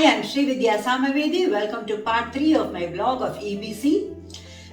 I'm Srividya Samavedi. Welcome to part 3 of my vlog of EBC.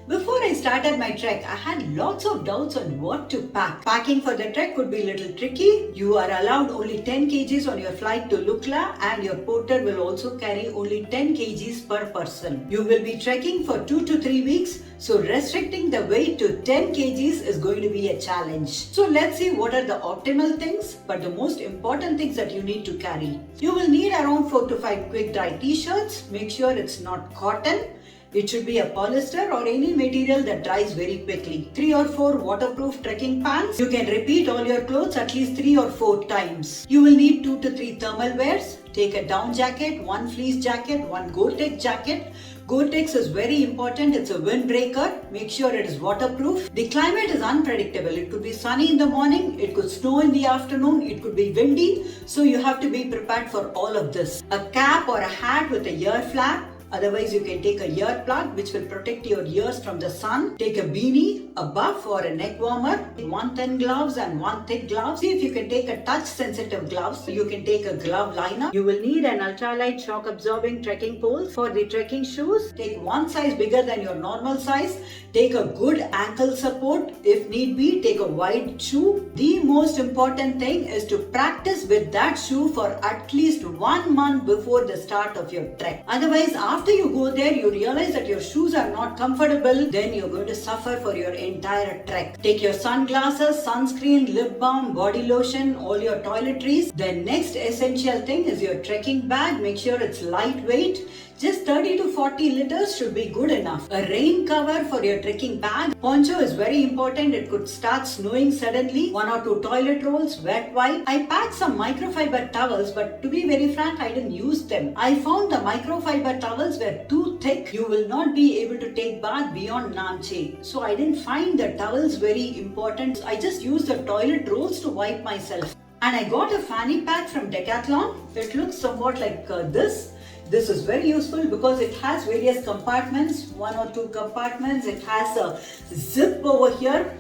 Before I started my trek, I had lots of doubts on what to pack. Packing for the trek could be a little tricky. You are allowed only 10 kgs on your flight to Lukla, and your porter will also carry only 10 kgs per person. You will be trekking for 2 to 3 weeks, so restricting the weight to 10 kgs is going to be a challenge. So let's see what are the optimal things, but the most important things that you need to carry. You will need around 4 to 5 quick dry t-shirts. Make sure it's not cotton. It should be a polyester or any material that dries very quickly. 3 or 4 waterproof trekking pants. You can repeat all your clothes at least 3 or 4 times. You will need 2 to 3 thermal wears. Take a down jacket, 1 fleece jacket, 1 Gore-Tex jacket. Gore-Tex is very important. It's a windbreaker. Make sure it is waterproof. The climate is unpredictable. It could be sunny in the morning. It could snow in the afternoon. It could be windy. So you have to be prepared for all of this. A cap or a hat with a ear flap. Otherwise, you can take a ear plug which will protect your ears from the sun. Take a beanie, a buff or a neck warmer, 1 thin gloves and 1 thick glove. See if you can take a touch sensitive gloves. You can take a glove liner. You will need an ultralight shock absorbing trekking poles. For the trekking shoes, take 1 size bigger than your normal size. Take a good ankle support. If need be, take a wide shoe. The most important thing is to practice with that shoe for at least 1 month before the start of your trek. Otherwise, after you go there, you realize that your shoes are not comfortable, then you're going to suffer for your entire trek. Take your sunglasses, sunscreen, lip balm, body lotion, all your toiletries. The next essential thing is your trekking bag. Make sure it's lightweight. Just 30 to 40 liters should be good enough. A rain cover for your trekking bag. Poncho is very important. It could start snowing suddenly. 1 or 2 toilet rolls, wet wipe. I packed some microfiber towels, but to be very frank, I didn't use them. I found the microfiber towels were too thick. You will not be able to take bath beyond Namche. So I didn't find the towels very important. I just used the toilet rolls to wipe myself. And I got a fanny pack from Decathlon. It looks somewhat like this. This is very useful because it has various compartments, 1 or 2 compartments. It has a zip over here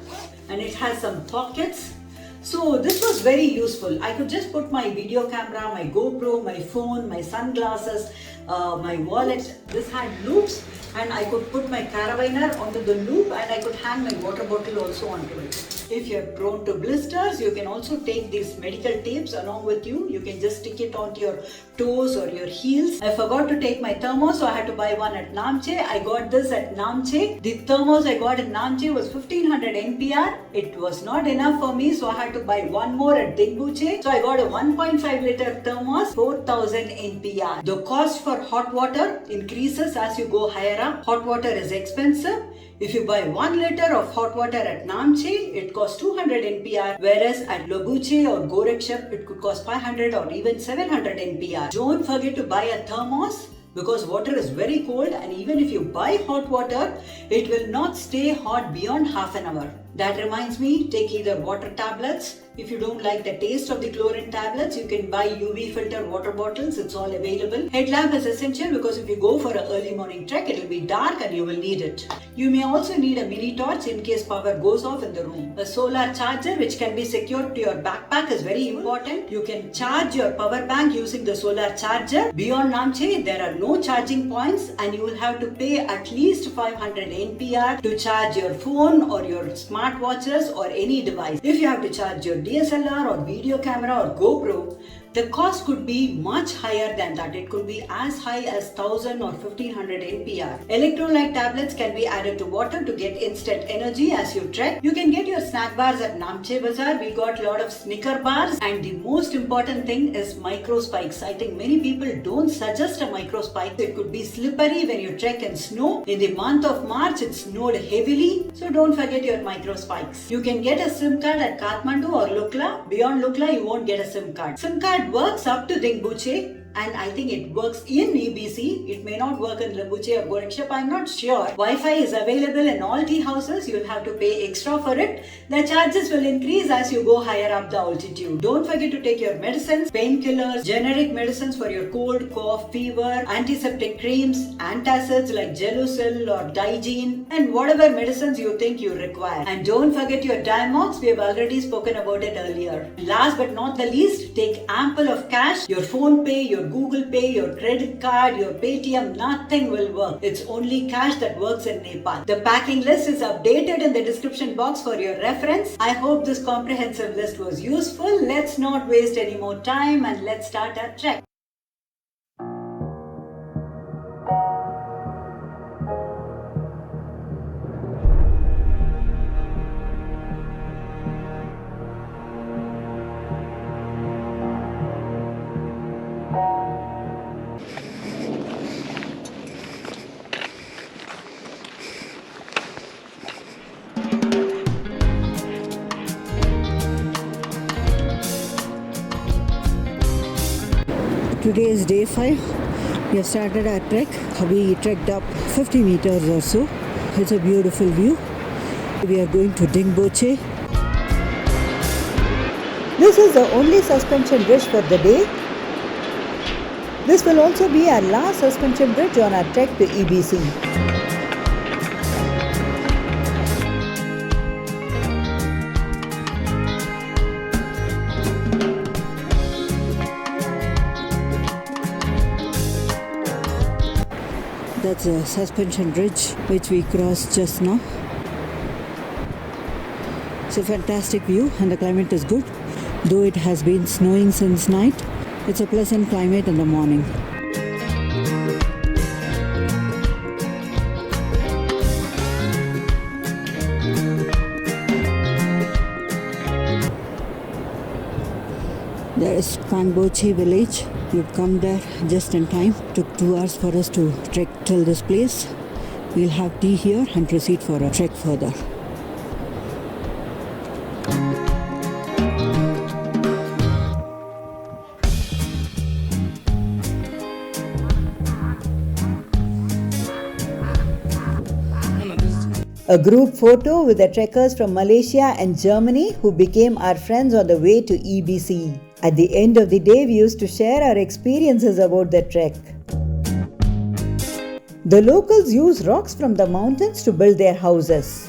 and it has some pockets. So this was very useful. I could just put my video camera, my GoPro, my phone, my sunglasses, my wallet. This had loops and I could put my carabiner onto the loop and I could hang my water bottle also onto it. If you're prone to blisters, you can also take these medical tapes along with you. You can just stick it onto your toes or your heels. I forgot to take my thermos, so I had to buy one at Namche. I got this at Namche. The thermos I got at Namche was 1500 NPR. It was not enough for me, so I had to buy one more at Dingboche. So I got a 1.5 liter thermos, 4000 NPR. The cost for hot water increases as you go higher up. Hot water is expensive. If you buy 1 liter of hot water at Namche, it costs 200 NPR, whereas at Lobuche or Gorakshap, it could cost 500 or even 700 NPR. Don't forget to buy a thermos because water is very cold, and even if you buy hot water, it will not stay hot beyond half an hour. That reminds me, take either water tablets. If you don't like the taste of the chlorine tablets, you can buy UV filter water bottles. It's all available. Headlamp is essential because if you go for an early morning trek, it will be dark and you will need it. You may also need a mini torch in case power goes off in the room. A solar charger which can be secured to your backpack is very important. You can charge your power bank using the solar charger. Beyond Namche, there are no charging points and you will have to pay at least 500 NPR to charge your phone or your smartwatches or any device. If you have to charge your DSLR or video camera or GoPro, the cost could be much higher than that. It could be as high as 1000 or 1500 NPR. Electrolyte tablets can be added to water to get instant energy as you trek. You can get your snack bars at Namche Bazaar. We got a lot of Snicker bars, and the most important thing is micro spikes. I think many people don't suggest a micro spike. It could be slippery when you trek in snow. In the month of March, it snowed heavily, so don't forget your micro spikes. You can get a SIM card at Kathmandu or Lukla. Beyond Lukla, you won't get a SIM card. SIM card works up to Dingboche and I think it works in EBC. It may not work in Dingboche or Gorakshap, I'm not sure. Wi-Fi is available in all tea houses. You'll have to pay extra for it. The charges will increase as you go higher up the altitude. Don't forget to take your medicines, painkillers, generic medicines for your cold, cough, fever, antiseptic creams, antacids like Gelusil or Digene, and whatever medicines you think you require. And don't forget your Diamox. We have already spoken about it earlier. Last but not the least, take ample of cash, your phone pay, your your Google Pay, your credit card, your Paytm, nothing will work. It's only cash that works in Nepal. The packing list is updated in the description box for your reference. I hope this comprehensive list was useful. Let's not waste any more time and let's start our trek. Today is day 5. We have started our trek. We trekked up 50 meters or so. It's a beautiful view. We are going to Dingboche. This is the only suspension bridge for the day. This will also be our last suspension bridge on our trek to EBC. That's a suspension bridge which we crossed just now. It's a fantastic view and the climate is good. Though it has been snowing since night, it's a pleasant climate in the morning. There is Dingboche village. We've come there just in time. Took 2 hours for us to trek till this place. We'll have tea here and proceed for a trek further. A group photo with the trekkers from Malaysia and Germany who became our friends on the way to EBC. At the end of the day, we used to share our experiences about the trek. The locals use rocks from the mountains to build their houses.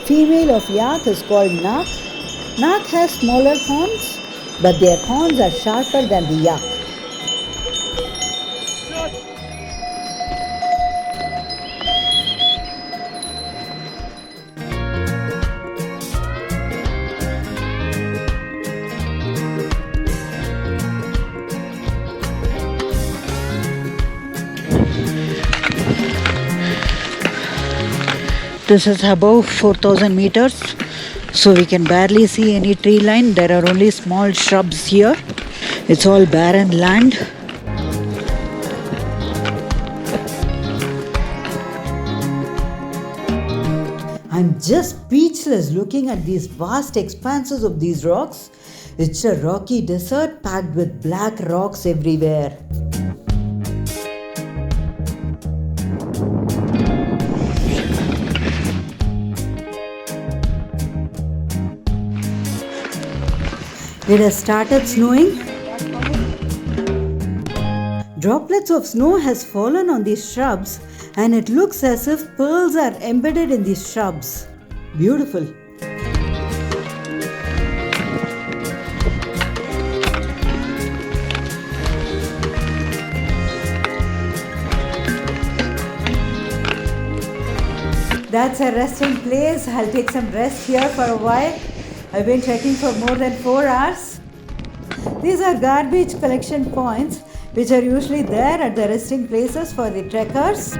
Female of yak is called nak. Nak has smaller horns, but their horns are sharper than the yak. This is above 4,000 meters, so we can barely see any tree line. There are only small shrubs here. It's all barren land. I'm just speechless looking at these vast expanses of these rocks. It's a rocky desert packed with black rocks everywhere. It has started snowing. Droplets of snow has fallen on these shrubs and it looks as if pearls are embedded in these shrubs. Beautiful. That's a resting place. I'll take some rest here for a while. I've been trekking for more than 4 hours. These are garbage collection points which are usually there at the resting places for the trekkers.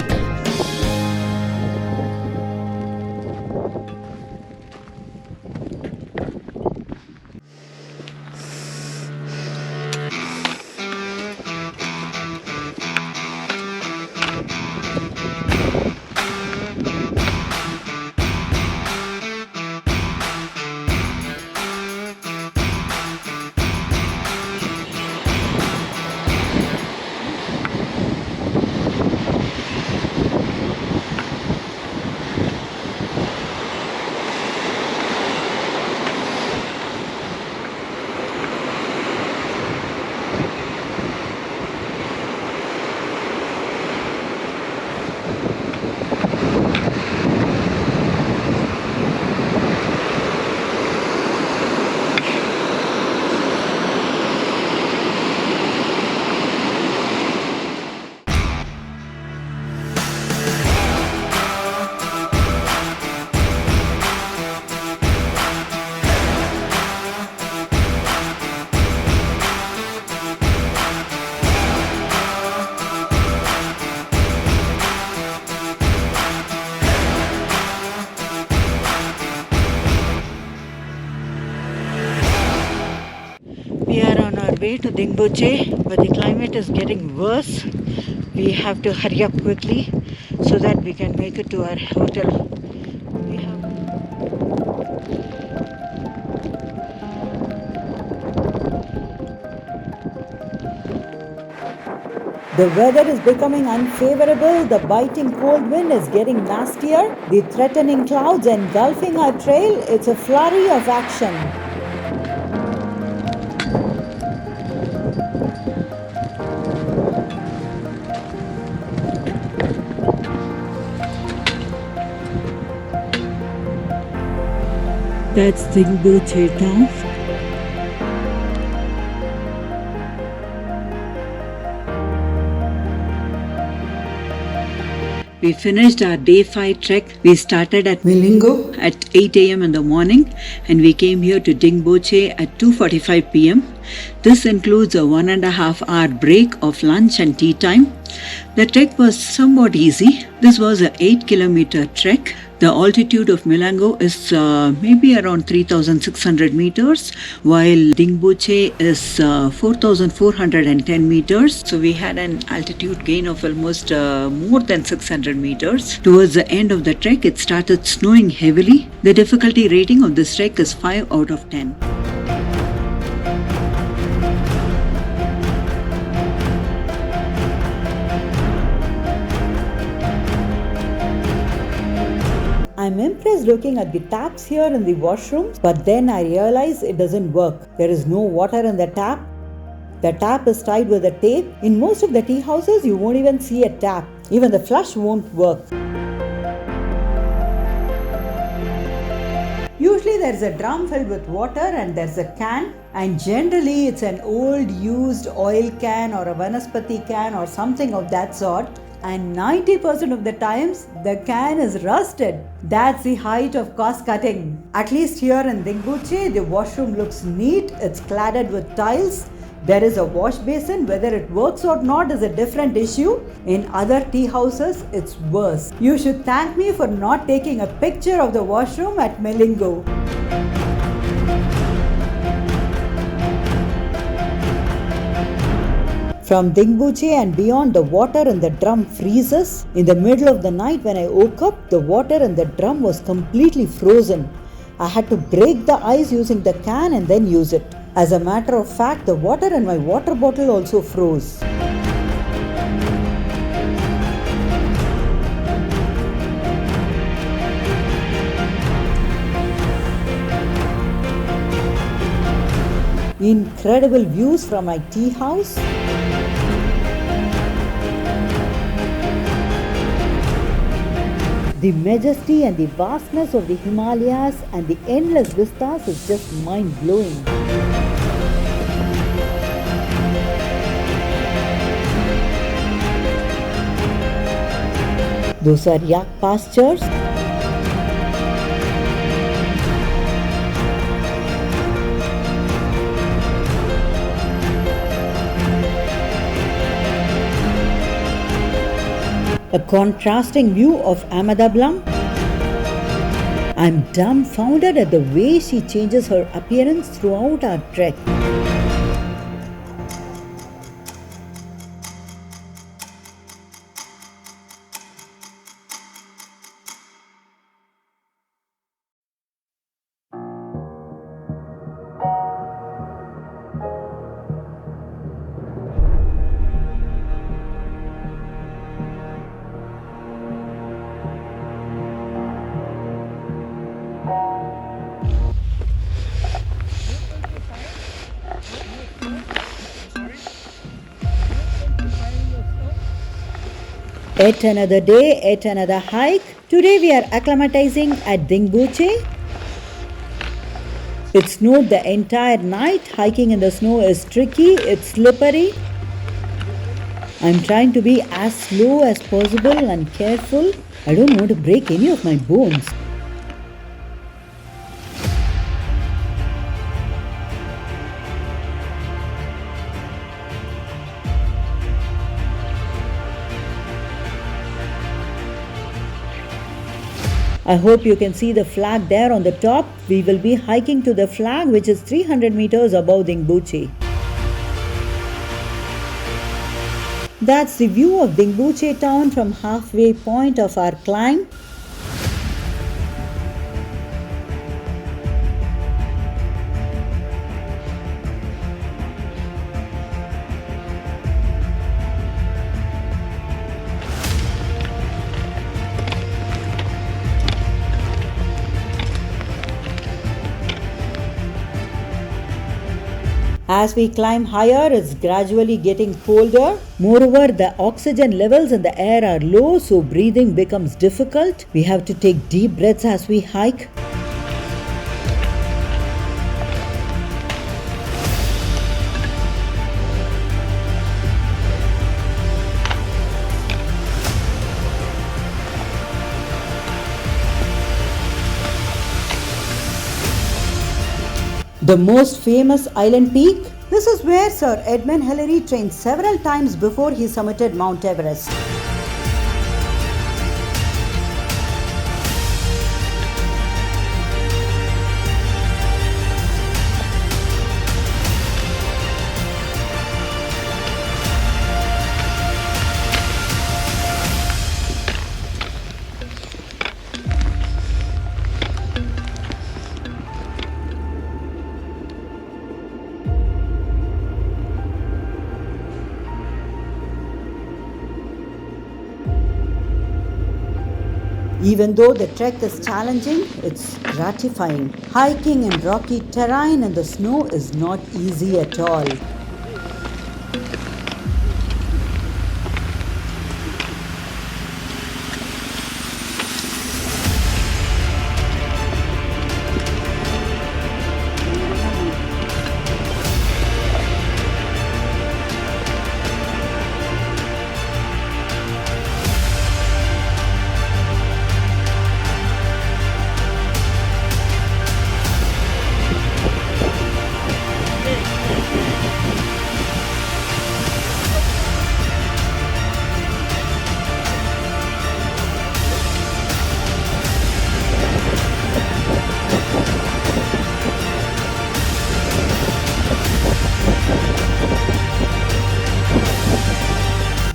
way to Dingboche, but the climate is getting worse. We have to hurry up quickly so that we can make it to our hotel. The weather is becoming unfavorable, the biting cold wind is getting nastier, the threatening clouds engulfing our trail, it's a flurry of action. That's Dingboche town. We finished our day 5 trek. We started at Millingo at 8 a.m. in the morning and we came here to Dingboche at 2:45 p.m. This includes a 1.5 hour break of lunch and tea time. The trek was somewhat easy. This was an 8-kilometer trek. The altitude of Millingo is maybe around 3,600 meters, while Dingboche is 4,410 meters. So we had an altitude gain of almost more than 600 meters. Towards the end of the trek, it started snowing heavily. The difficulty rating of this trek is 5 out of 10. I'm impressed looking at the taps here in the washrooms, but then I realize it doesn't work. There is no water in the tap. The tap is tied with a tape. In most of the tea houses, you won't even see a tap. Even the flush won't work. Usually there's a drum filled with water and there's a can, and generally it's an old used oil can or a vanaspati can or something of that sort. And 90% of the times, the can is rusted. That's the height of cost cutting. At least here in Dingboche, the washroom looks neat. It's cladded with tiles. There is a wash basin. Whether it works or not is a different issue. In other tea houses, it's worse. You should thank me for not taking a picture of the washroom at Millingo. From Dingboche and beyond, the water in the drum freezes. In the middle of the night when I woke up, the water in the drum was completely frozen. I had to break the ice using the can and then use it. As a matter of fact, the water in my water bottle also froze. Incredible views from my tea house. The majesty and the vastness of the Himalayas and the endless vistas is just mind-blowing. Those are yak pastures. A contrasting view of Ahmedabad. I'm dumbfounded at the way she changes her appearance throughout our trek. Yet another day, yet another hike. Today we are acclimatizing at Dingboche. It snowed the entire night. Hiking in the snow is tricky, it's slippery. I'm trying to be as slow as possible and careful. I don't want to break any of my bones. I hope you can see the flag there on the top. We will be hiking to the flag which is 300 meters above Dingboche. That's the view of Dingboche town from halfway point of our climb. As we climb higher, it's gradually getting colder. Moreover, the oxygen levels in the air are low, so breathing becomes difficult. We have to take deep breaths as we hike. The most famous island peak. This is where Sir Edmund Hillary trained several times before he summited Mount Everest. Even though the trek is challenging, it's gratifying. Hiking in rocky terrain in the snow is not easy at all.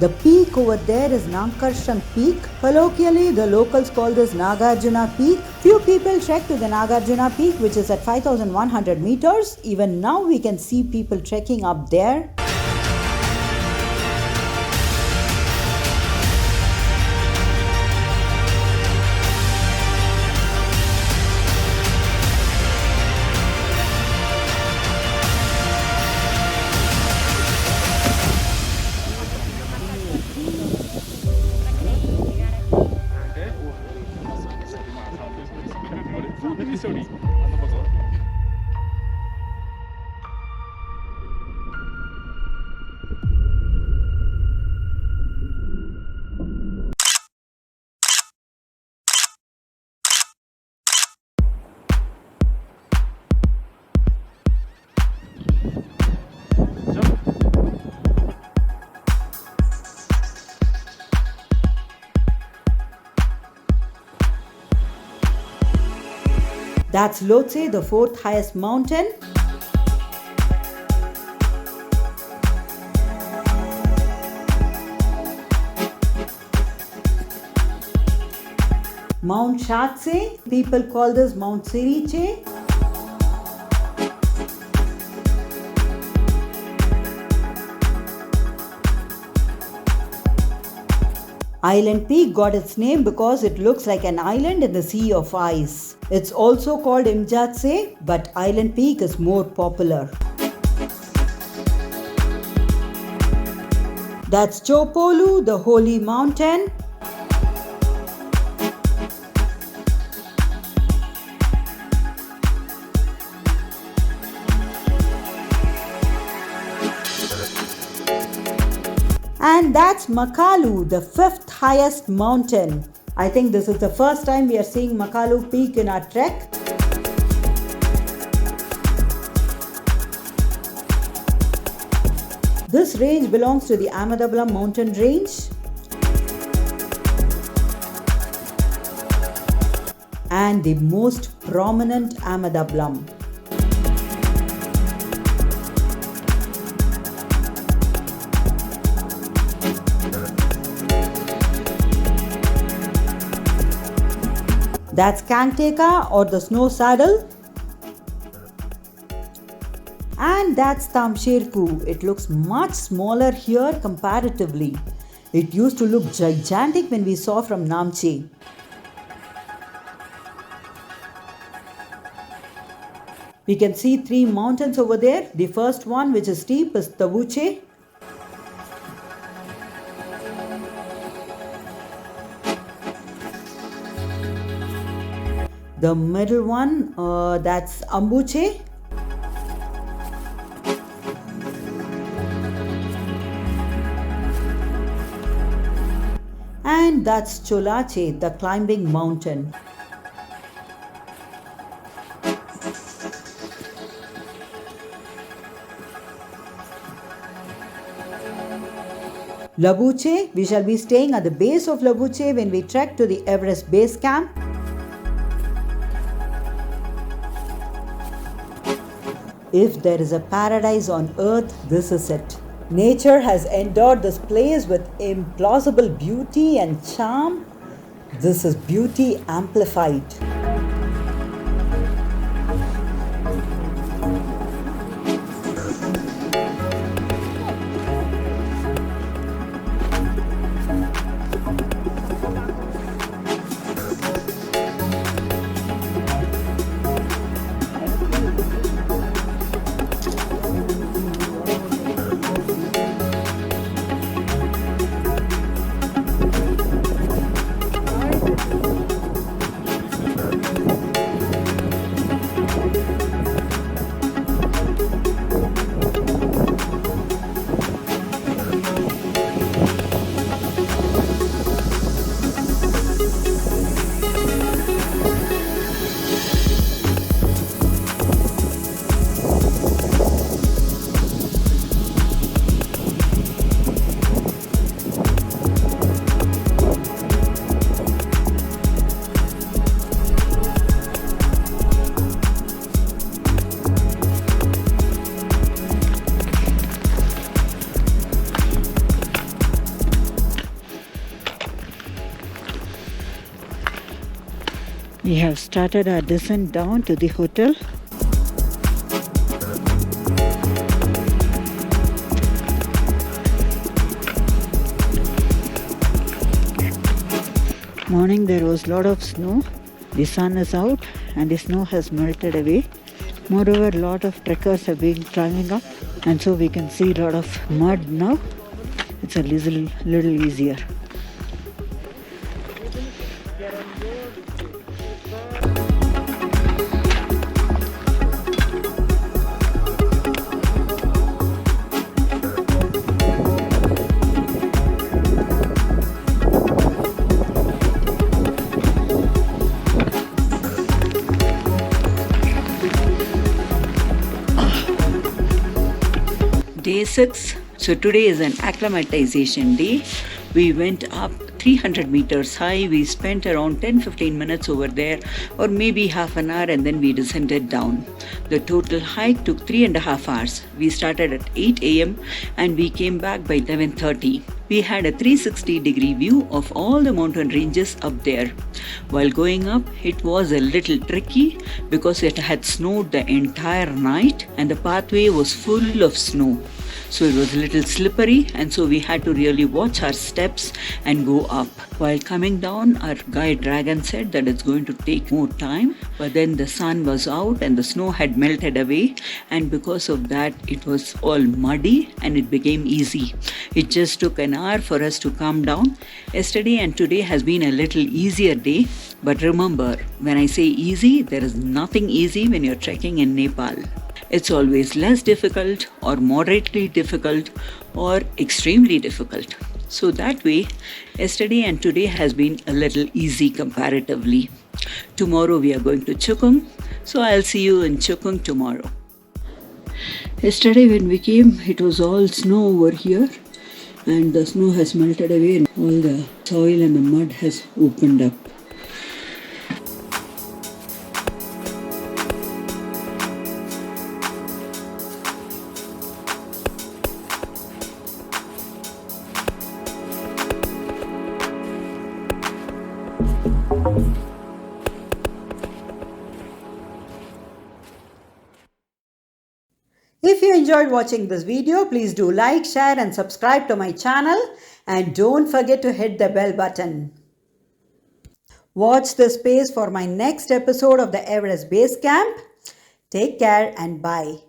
The peak over there is Nankarshan Peak. Colloquially, the locals call this Nagarjuna Peak. Few people trek to the Nagarjuna Peak, which is at 5,100 meters. Even now we can see people trekking up there. That's Lhotse, the fourth highest mountain. Mount Shatshe, people call this Mount Siriche. Island Peak got its name because it looks like an island in the sea of ice. It's also called Imjatse, but Island Peak is more popular. That's Chopolu, the holy mountain. And that's Makalu, the fifth highest mountain. I think this is the first time we are seeing Makalu Peak in our trek. This range belongs to the Ahmedablam mountain range. And the most prominent Ahmedablam. That's Kangteka or the snow saddle. And that's Tamsherku. It looks much smaller here comparatively. It used to look gigantic when we saw from Namche. We can see 3 mountains over there. The first one, which is steep, is Tavuche. The middle one, that's Ambuche. And that's Cholache, the climbing mountain. Labuche, we shall be staying at the base of Labuche when we trek to the Everest Base Camp. If there is a paradise on earth, this is it. Nature has endowed this place with implausible beauty and charm. This is beauty amplified. We have started our descent down to the hotel. Morning there was a lot of snow. The sun is out and the snow has melted away. Moreover, a lot of trekkers have been climbing up, and so we can see a lot of mud now. It's a little easier. Day 6. So today is an acclimatization day. We went up 300 meters high. We spent around 10-15 minutes over there, or maybe half an hour, and then we descended down. The total hike took 3.5 hours. We started at 8 a.m. and we came back by 11:30. We had a 360-degree view of all the mountain ranges up there. While going up, it was a little tricky because it had snowed the entire night and the pathway was full of snow. So it was a little slippery, and so we had to really watch our steps and go up. While coming down, our guide Dragon said that it's going to take more time, but then the sun was out and the snow had melted away, and because of that it was all muddy and it became easy. It just took an hour for us to come down. Yesterday and today has been a little easier day, but remember, when I say easy, there is nothing easy when you're trekking in Nepal. It's always less difficult or moderately difficult or extremely difficult. So that way, yesterday and today has been a little easy comparatively. Tomorrow we are going to Chukung, so I'll see you in Chukung tomorrow. Yesterday when we came, it was all snow over here, and the snow has melted away and all the soil and the mud has opened up. enjoyed watching this video, please do like, share and subscribe to my channel, and don't forget to hit the bell button. Watch the space for my next episode of the Everest Base Camp. Take care and bye.